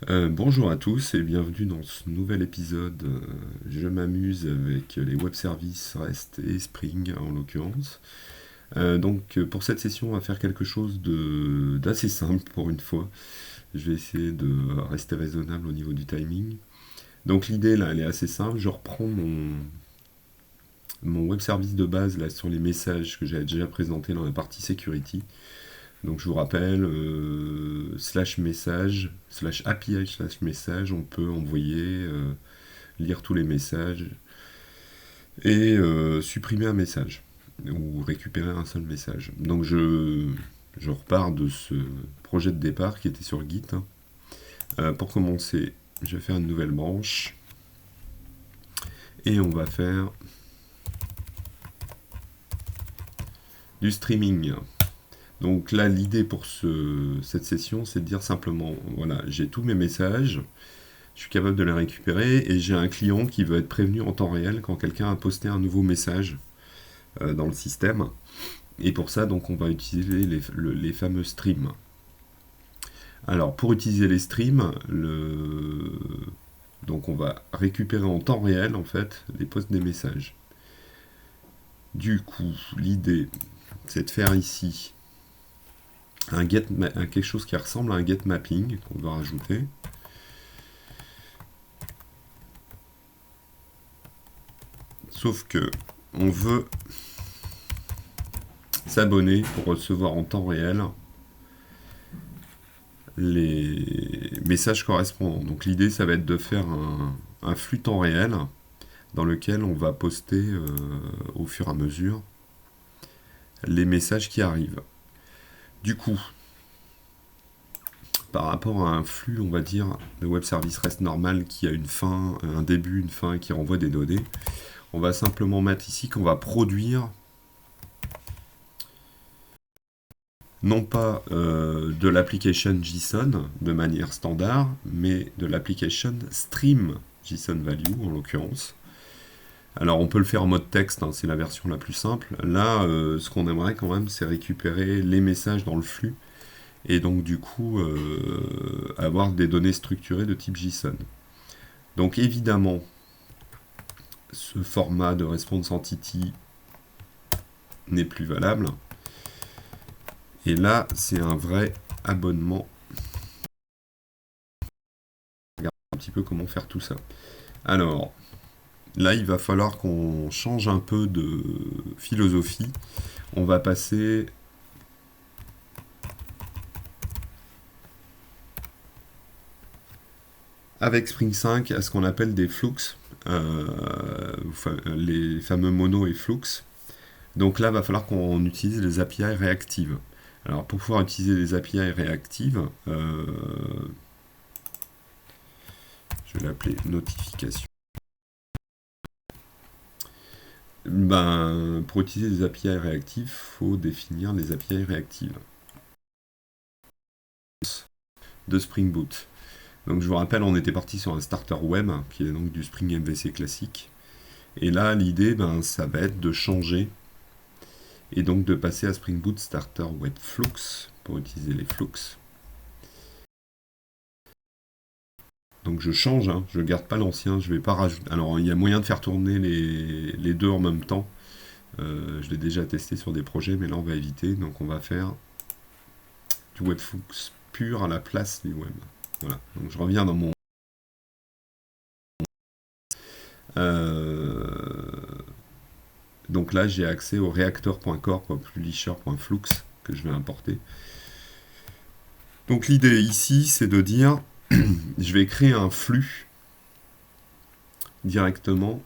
Bonjour à tous et bienvenue dans ce nouvel épisode. Je m'amuse avec les web services REST et Spring en l'occurrence. Pour cette session, on va faire quelque chose d'assez simple pour une fois. Je vais essayer de rester raisonnable au niveau du timing. Donc l'idée là, elle est assez simple. Je reprends mon web service de base là sur les messages que j'avais déjà présenté dans la partie security. Donc je vous rappelle, slash message, slash API slash message, on peut envoyer, lire tous les messages et supprimer un message ou récupérer un seul message. Je repars de ce projet de départ qui était sur Git, hein. Pour commencer, je vais faire une nouvelle branche et on va faire du streaming. Donc là, l'idée pour cette session, c'est de dire simplement, voilà, j'ai tous mes messages, je suis capable de les récupérer et j'ai un client qui veut être prévenu en temps réel quand quelqu'un a posté un nouveau message dans le système. Et pour ça, donc, on va utiliser les fameux streams. Alors, pour utiliser les streams, donc on va récupérer en temps réel, en fait, les posts des messages. Du coup, l'idée, c'est de faire ici quelque chose qui ressemble à un get mapping qu'on va rajouter. Sauf que on veut s'abonner pour recevoir en temps réel les messages correspondants. Donc l'idée, ça va être de faire un flux temps réel dans lequel on va poster au fur et à mesure les messages qui arrivent. Du coup, par rapport à un flux, on va dire, de web service REST normal qui a une fin, un début, une fin, qui renvoie des données, on va simplement mettre ici qu'on va produire non pas de l'application JSON de manière standard, mais de l'application stream JSON value en l'occurrence. Alors on peut le faire en mode texte, hein, c'est la version la plus simple. Là, ce qu'on aimerait quand même, c'est récupérer les messages dans le flux et donc du coup avoir des données structurées de type JSON. Donc évidemment, ce format de response entity n'est plus valable. Et là, c'est un vrai abonnement. Regarde un petit peu comment faire tout ça. Alors, là, il va falloir qu'on change un peu de philosophie. On va passer avec Spring 5 à ce qu'on appelle des flux, les fameux mono et flux. Donc là, il va falloir qu'on utilise les API réactives. Alors pour pouvoir utiliser les API réactives, je vais l'appeler notification. Pour utiliser les API réactives, il faut définir les API réactives de Spring Boot. Donc je vous rappelle, on était parti sur un starter web, qui est donc du Spring MVC classique. Et là, l'idée, ça va être de changer et donc de passer à Spring Boot Starter Web Flux pour utiliser les flux. Donc je change, hein, je ne garde pas l'ancien, je vais pas rajouter. Alors il y a moyen de faire tourner les deux en même temps. Je l'ai déjà testé sur des projets, mais là on va éviter. Donc on va faire du Webflux pur à la place du web. Voilà. Donc je reviens dans mon. Donc là j'ai accès au reactor.core.publisher.flux que je vais importer. Donc l'idée ici c'est de dire je vais créer un flux directement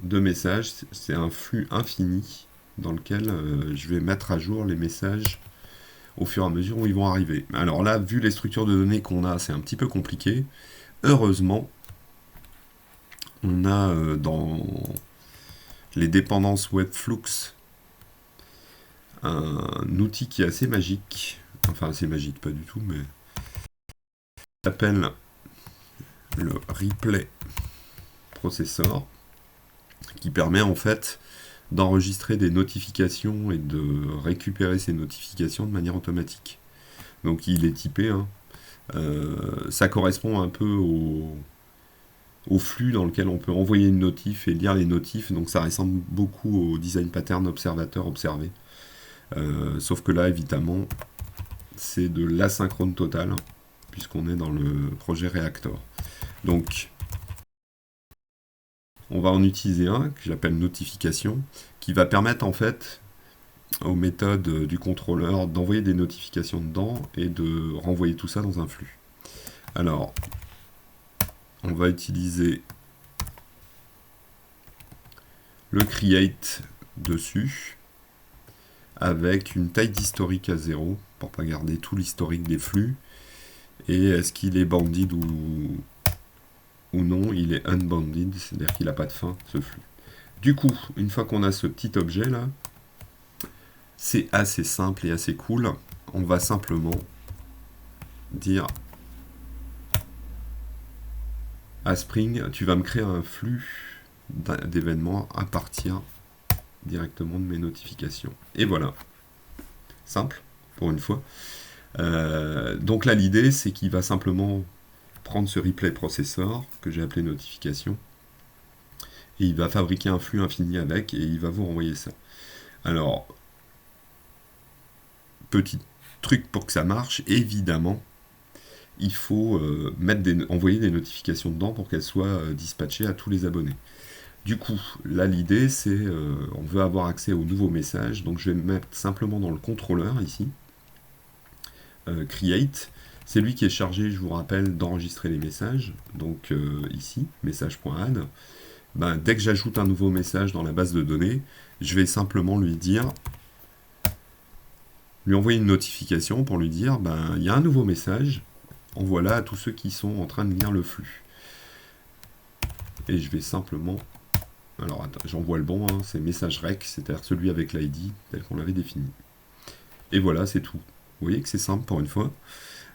de messages. C'est un flux infini dans lequel je vais mettre à jour les messages au fur et à mesure où ils vont arriver. Alors là, vu les structures de données qu'on a, c'est un petit peu compliqué. Heureusement, on a dans les dépendances Webflux un outil qui est assez magique. Enfin, assez magique, pas du tout, mais s'appelle le Replay Processor, qui permet en fait d'enregistrer des notifications et de récupérer ces notifications de manière automatique. Donc il est typé, hein, Ça correspond un peu au flux dans lequel on peut envoyer une notif et lire les notifs, donc ça ressemble beaucoup au design pattern observateur observé. Sauf que là, évidemment, c'est de l'asynchrone total, puisqu'on est dans le projet Reactor. Donc, on va en utiliser un que j'appelle notification, qui va permettre en fait aux méthodes du contrôleur d'envoyer des notifications dedans et de renvoyer tout ça dans un flux. Alors, on va utiliser le create dessus avec une taille d'historique à 0 pour pas garder tout l'historique des flux. Et est-ce qu'il est banded ou non? Il est unbounded, c'est-à-dire qu'il n'a pas de fin, ce flux. Du coup, une fois qu'on a ce petit objet là, c'est assez simple et assez cool. On va simplement dire à Spring, tu vas me créer un flux d'événements à partir directement de mes notifications. Et voilà. Simple, pour une fois. Donc là, l'idée, c'est qu'il va simplement prendre ce replay processor, que j'ai appelé notification, et il va fabriquer un flux infini avec, et il va vous renvoyer ça. Alors, petit truc pour que ça marche, évidemment, il faut envoyer des notifications dedans pour qu'elles soient dispatchées à tous les abonnés. Du coup, là l'idée c'est, on veut avoir accès aux nouveaux messages, donc je vais me mettre simplement dans le contrôleur ici, create, c'est lui qui est chargé, je vous rappelle, d'enregistrer les messages, donc ici, message.add, ben, dès que j'ajoute un nouveau message dans la base de données, je vais simplement lui envoyer une notification pour lui dire, ben, il y a un nouveau message, envoie-la à tous ceux qui sont en train de lire le flux. Et je vais simplement... Alors, attends, j'envoie le bon, hein, c'est message rec, c'est-à-dire celui avec l'ID, tel qu'on l'avait défini. Et voilà, c'est tout. Vous voyez que c'est simple pour une fois.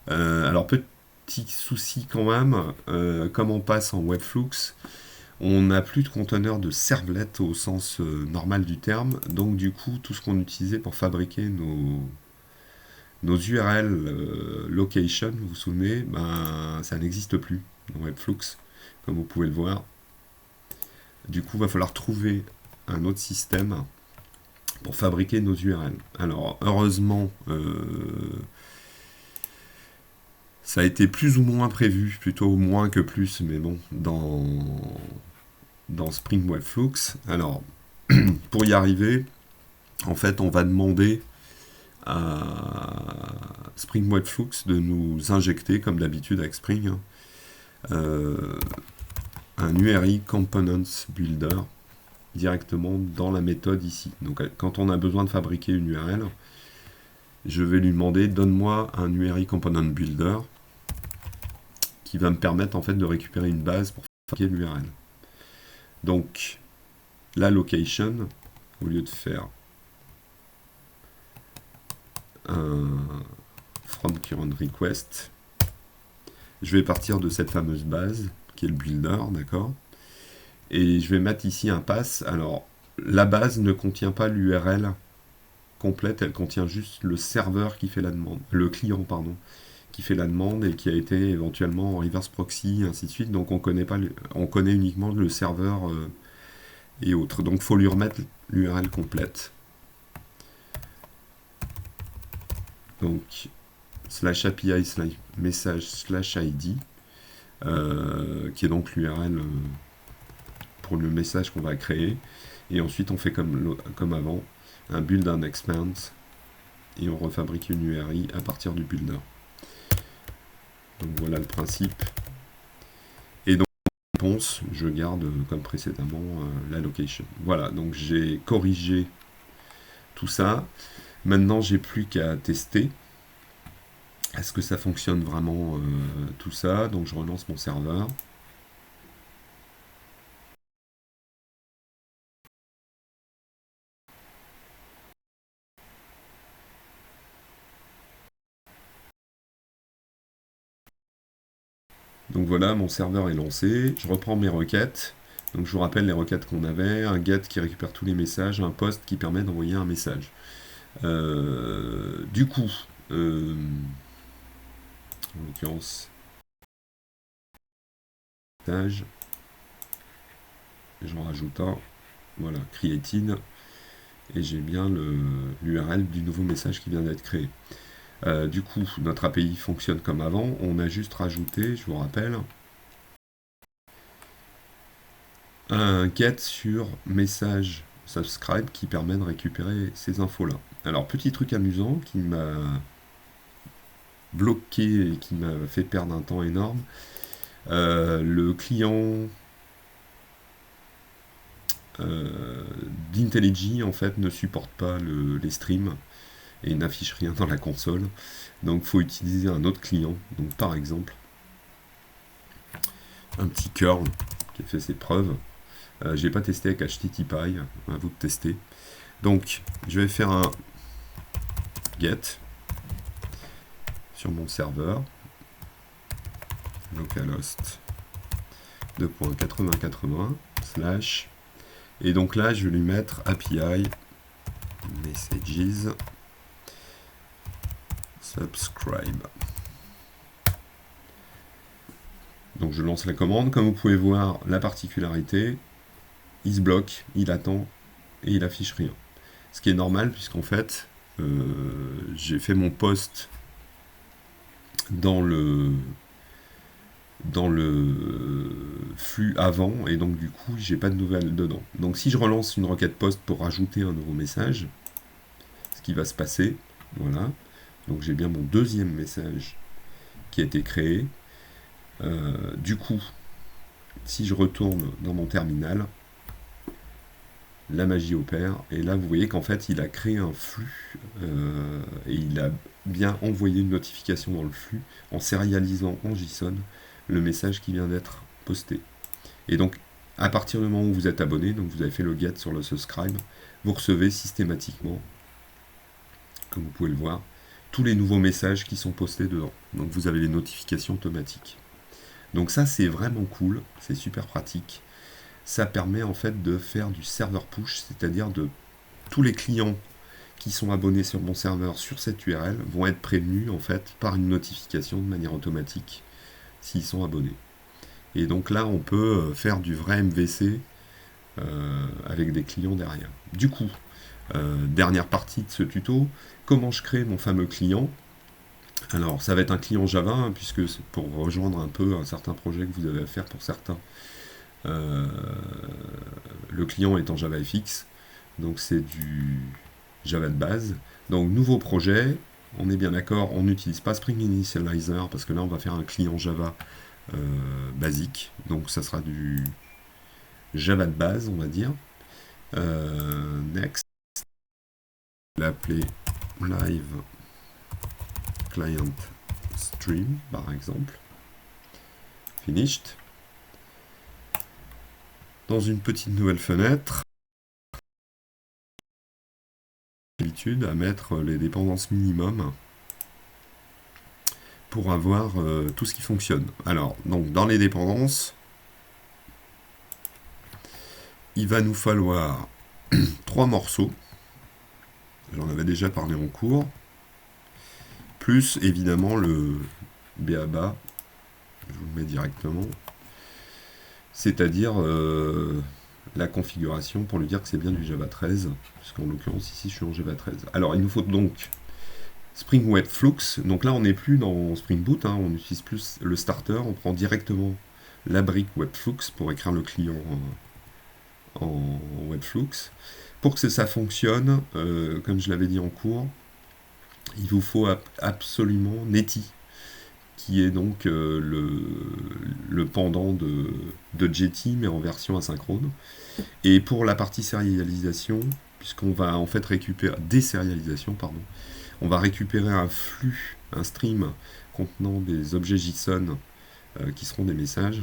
Alors, petit souci quand même, comme on passe en Webflux, on n'a plus de conteneur de servlet au sens normal du terme, donc du coup, tout ce qu'on utilisait pour fabriquer nos URL location, vous vous souvenez, ben, ça n'existe plus dans Webflux, comme vous pouvez le voir. Du coup, il va falloir trouver un autre système pour fabriquer nos URL. Alors, heureusement, ça a été plus ou moins prévu, plutôt moins que plus, mais bon, dans Spring Webflux. Alors, pour y arriver, en fait, on va demander à Spring Webflux de nous injecter, comme d'habitude avec Spring, un URI Components Builder directement dans la méthode ici. Donc quand on a besoin de fabriquer une URL, je vais lui demander donne-moi un URI Component Builder qui va me permettre en fait de récupérer une base pour fabriquer l'URL. Donc la location, au lieu de faire un from current request, je vais partir de cette fameuse base qui est le builder, d'accord, et je vais mettre ici un pass. Alors la base ne contient pas l'URL complète, elle contient juste le serveur qui fait la demande, le client pardon, qui fait la demande et qui a été éventuellement en reverse proxy, ainsi de suite. Donc on connaît uniquement le serveur et autres. Donc il faut lui remettre l'URL complète. Donc slash API slash message slash ID, qui est donc l'URL pour le message qu'on va créer. Et ensuite on fait comme avant, un build and expand, et on refabrique une URI à partir du builder. Donc voilà le principe. Et donc, réponse, je garde comme précédemment la location. Voilà, donc j'ai corrigé tout ça. Maintenant, j'ai plus qu'à tester. Est-ce que ça fonctionne vraiment tout ça? Donc je relance mon serveur. Donc voilà, mon serveur est lancé. Je reprends mes requêtes. Donc je vous rappelle les requêtes qu'on avait. Un get qui récupère tous les messages. Un post qui permet d'envoyer un message. Du coup, en l'occurrence message, j'en rajoute un, voilà, created, et j'ai bien l'URL du nouveau message qui vient d'être créé. Du coup, notre API fonctionne comme avant, on a juste rajouté, je vous rappelle, un get sur message subscribe qui permet de récupérer ces infos-là. Alors, petit truc amusant qui m'a bloqué et qui m'a fait perdre un temps énorme, le client d'IntelliJ en fait ne supporte pas les streams et n'affiche rien dans la console. Donc, il faut utiliser un autre client. Donc, par exemple, un petit curl qui a fait ses preuves. J'ai pas testé avec HTTPy, à vous de tester. Donc, je vais faire un get sur mon serveur localhost 2.8080 slash, et donc là je vais lui mettre API messages subscribe. Donc je lance la commande. Comme vous pouvez voir, la particularité, il se bloque, il attend et il affiche rien. Ce qui est normal puisqu'en fait j'ai fait mon post dans le flux avant, et donc du coup j'ai pas de nouvelles dedans. Donc si je relance une requête post pour rajouter un nouveau message, ce qui va se passer, voilà, donc j'ai bien mon deuxième message qui a été créé. Du coup, si je retourne dans mon terminal, la magie opère, et là vous voyez qu'en fait il a créé un flux et il a bien envoyé une notification dans le flux en sérialisant en JSON le message qui vient d'être posté. Et donc à partir du moment où vous êtes abonné, donc vous avez fait le get sur le subscribe, vous recevez systématiquement, comme vous pouvez le voir, tous les nouveaux messages qui sont postés dedans. Donc vous avez les notifications automatiques. Donc ça c'est vraiment cool, c'est super pratique. Ça permet en fait de faire du serveur push, c'est-à-dire de tous les clients qui sont abonnés sur mon serveur sur cette URL vont être prévenus en fait par une notification de manière automatique s'ils sont abonnés. Et donc là on peut faire du vrai MVC avec des clients derrière. Du coup, dernière partie de ce tuto, comment je crée mon fameux client. Alors ça va être un client Java, hein, puisque c'est pour rejoindre un peu un certain projet que vous avez à faire pour certains. Le client est en JavaFX, donc c'est du Java de base. Donc nouveau projet, on est bien d'accord, on n'utilise pas Spring Initializer parce que là on va faire un client Java basique, donc ça sera du Java de base on va dire. Next, l'appeler live client stream par exemple. Finished. Dans une petite nouvelle fenêtre, l'habitude à mettre les dépendances minimum pour avoir tout ce qui fonctionne. Alors, donc dans les dépendances, il va nous falloir 3 morceaux. J'en avais déjà parlé en cours. Plus évidemment le BABA, je vous le mets directement. C'est-à-dire la configuration pour lui dire que c'est bien du Java 13, puisqu'en l'occurrence ici je suis en Java 13. Alors il nous faut donc Spring Web Flux, donc là on n'est plus dans Spring Boot, hein, on n'utilise plus le starter, on prend directement la brique Webflux pour écrire le client en Webflux. Pour que ça fonctionne, comme je l'avais dit en cours, il vous faut absolument Netty, qui est donc le pendant de Jetty, mais en version asynchrone. Et pour la partie sérialisation, puisqu'on va en fait récupérer, désérialisation, pardon, on va récupérer un flux, un stream contenant des objets JSON qui seront des messages.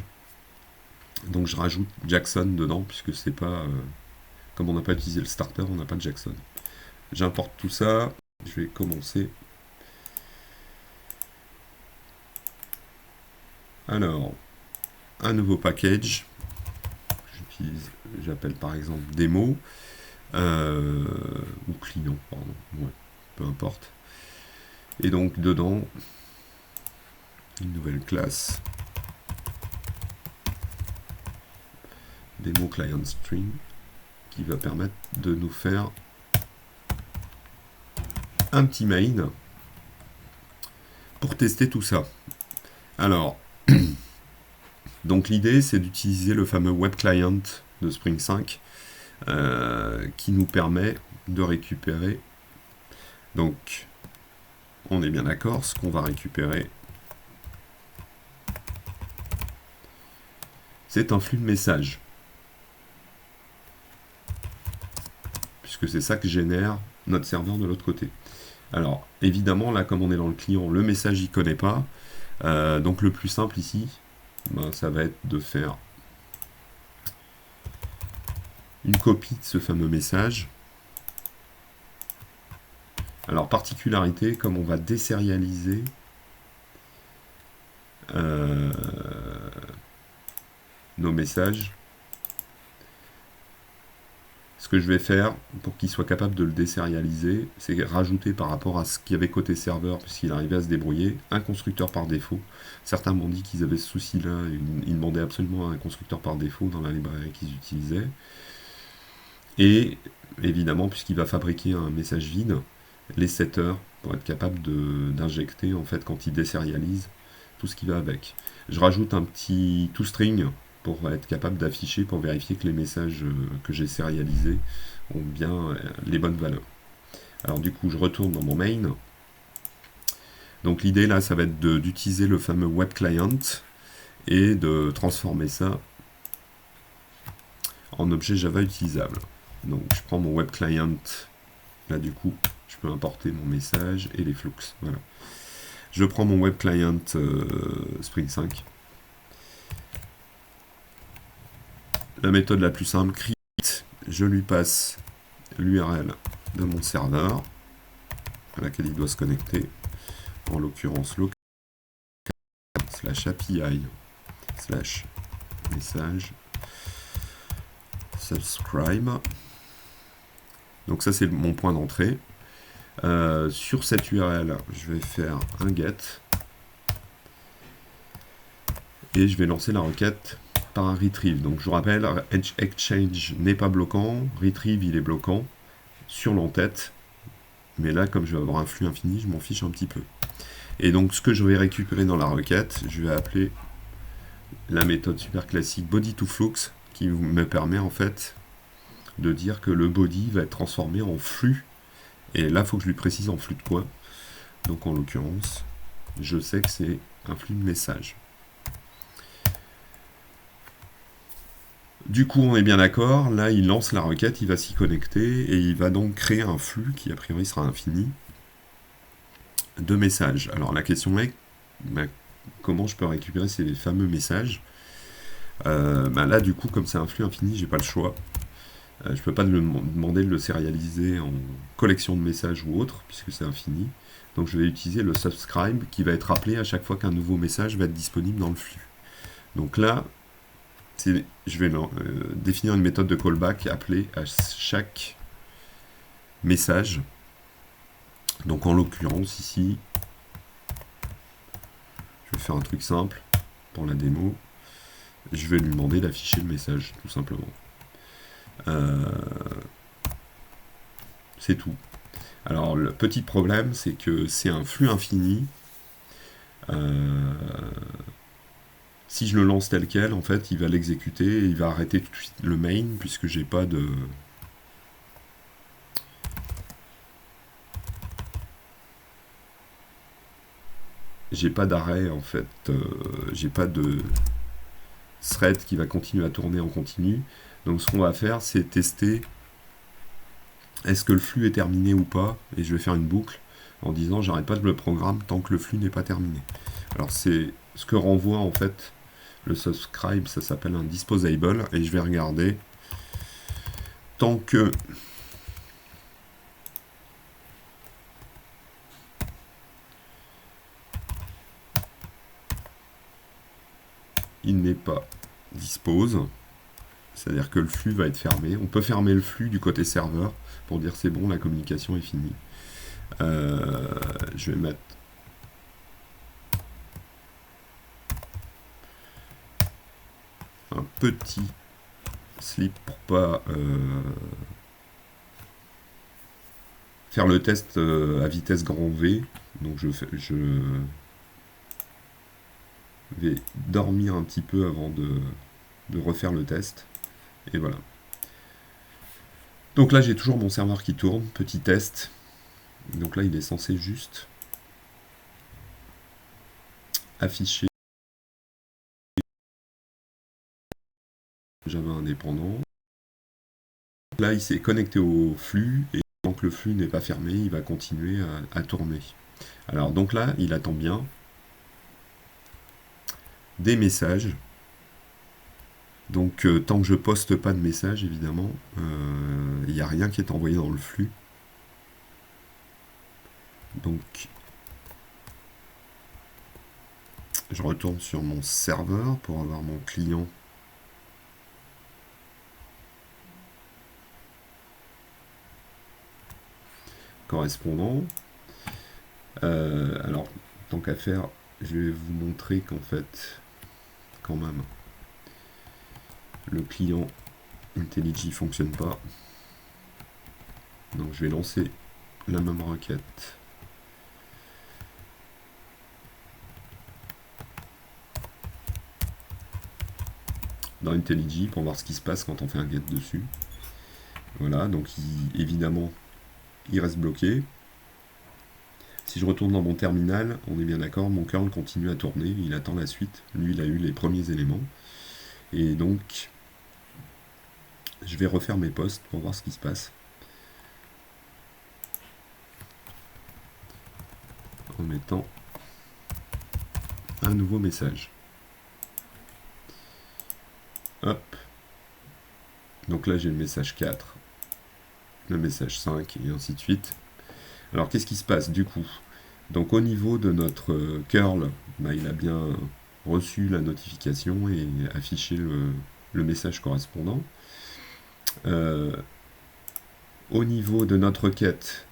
Donc je rajoute Jackson dedans, puisque c'est pas... comme on n'a pas utilisé le starter, on n'a pas de Jackson. J'importe tout ça, je vais commencer. Alors, un nouveau package. J'appelle par exemple démo, ou client, pardon, ouais, peu importe. Et donc dedans, une nouvelle classe demo client string qui va permettre de nous faire un petit main pour tester tout ça. Alors, donc l'idée c'est d'utiliser le fameux web client de Spring 5 qui nous permet de récupérer, donc on est bien d'accord, ce qu'on va récupérer c'est un flux de messages, puisque c'est ça que génère notre serveur de l'autre côté. Alors évidemment là comme on est dans le client, le message il connaît pas, donc le plus simple ici, ben, ça va être de faire une copie de ce fameux message. Alors particularité, comme on va désérialiser nos messages, ce que je vais faire pour qu'il soit capable de le désérialiser, c'est rajouter par rapport à ce qu'il y avait côté serveur, puisqu'il arrivait à se débrouiller, un constructeur par défaut. Certains m'ont dit qu'ils avaient ce souci-là, ils demandaient absolument un constructeur par défaut dans la librairie qu'ils utilisaient. Et évidemment, puisqu'il va fabriquer un message vide, les setters pour être capable d'injecter en fait quand il désérialise tout ce qui va avec. Je rajoute un petit toString pour être capable d'afficher, pour vérifier que les messages que j'ai sérialisés ont bien les bonnes valeurs. Alors du coup, je retourne dans mon main. Donc l'idée là, ça va être d'utiliser le fameux web client et de transformer ça en objet Java utilisable. Donc je prends mon web client, là du coup, je peux importer mon message et les flux. Voilà. Je prends mon web client Spring 5. La méthode la plus simple, create, je lui passe l'URL de mon serveur à laquelle il doit se connecter, en l'occurrence local /API /message subscribe. Donc ça c'est mon point d'entrée. Sur cette URL, je vais faire un get et je vais lancer la requête par un retrieve. Donc je vous rappelle, exchange n'est pas bloquant, retrieve il est bloquant sur l'entête, mais là comme je vais avoir un flux infini, je m'en fiche un petit peu. Et donc ce que je vais récupérer dans la requête, je vais appeler la méthode super classique body2flux qui me permet en fait de dire que le body va être transformé en flux. Et là, il faut que je lui précise en flux de quoi. Donc en l'occurrence, je sais que c'est un flux de messages. Du coup, on est bien d'accord. Là, il lance la requête, il va s'y connecter et il va donc créer un flux qui a priori sera infini de messages. Alors la question est, comment je peux récupérer ces fameux messages? Là, du coup, comme c'est un flux infini, j'ai pas le choix. Je ne peux pas demander de le sérialiser en collection de messages ou autre, puisque c'est infini. Donc je vais utiliser le subscribe qui va être appelé à chaque fois qu'un nouveau message va être disponible dans le flux. Donc là, je vais définir une méthode de callback appelée à chaque message. Donc en l'occurrence ici, je vais faire un truc simple pour la démo. Je vais lui demander d'afficher le message, tout simplement. C'est tout. Alors le petit problème, c'est que c'est un flux infini. Si je le lance tel quel, en fait, il va l'exécuter et il va arrêter tout de suite le main puisque j'ai pas d'arrêt en fait, j'ai pas de thread qui va continuer à tourner en continu. Donc ce qu'on va faire, c'est tester est-ce que le flux est terminé ou pas, et je vais faire une boucle en disant j'arrête pas de le programme tant que le flux n'est pas terminé. Alors c'est ce que renvoie en fait le subscribe, ça s'appelle un disposable, et je vais regarder tant que il n'est pas dispose, c'est-à-dire que le flux va être fermé. On peut fermer le flux du côté serveur pour dire c'est bon, la communication est finie. Je vais mettre un petit slip pour pas faire le test à vitesse grand V. Donc je vais dormir un petit peu avant de refaire le test. Et voilà. Donc là j'ai toujours mon serveur qui tourne, petit test. Donc là il est censé juste afficher Java indépendant. Là il s'est connecté au flux et tant que le flux n'est pas fermé, il va continuer à tourner. Alors donc là il attend bien des messages. Donc tant que je poste pas de message évidemment, il n'y a rien qui est envoyé dans le flux. Donc je retourne sur mon serveur pour avoir mon client correspondant. Alors, tant qu'à faire, je vais vous montrer qu'en fait, quand même, le client IntelliJ fonctionne pas. Donc je vais lancer la même requête. Dans IntelliJ pour voir ce qui se passe quand on fait un get dessus. Voilà, donc évidemment, il reste bloqué. Si je retourne dans mon terminal, on est bien d'accord, mon curl continue à tourner, il attend la suite. Lui, il a eu les premiers éléments. Et donc, je vais refaire mes postes pour voir ce qui se passe. En mettant un nouveau message. Hop. Donc là, j'ai le message 4, le message 5, et ainsi de suite. Alors, qu'est-ce qui se passe du coup? Donc, au niveau de notre curl, bah, il a bien reçu la notification et affiché le message correspondant. Au niveau de notre requête,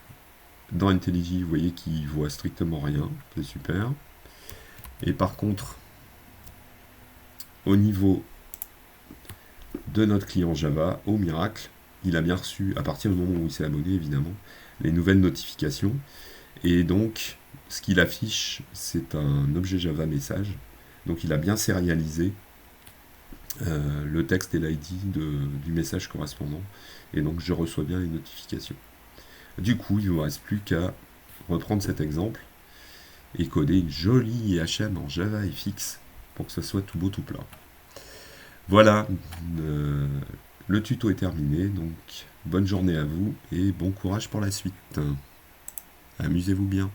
dans IntelliJ, vous voyez qu'il voit strictement rien. C'est super. Et par contre, au niveau de notre client Java, au miracle, il a bien reçu, à partir du moment où il s'est abonné évidemment, les nouvelles notifications. Et donc, ce qu'il affiche, c'est un objet Java message. Donc il a bien sérialisé le texte et l'ID du message correspondant. Et donc je reçois bien les notifications. Du coup, il ne vous reste plus qu'à reprendre cet exemple et coder une jolie IHM en Java FX pour que ce soit tout beau tout plat. Voilà, le tuto est terminé, donc bonne journée à vous et bon courage pour la suite. Amusez-vous bien.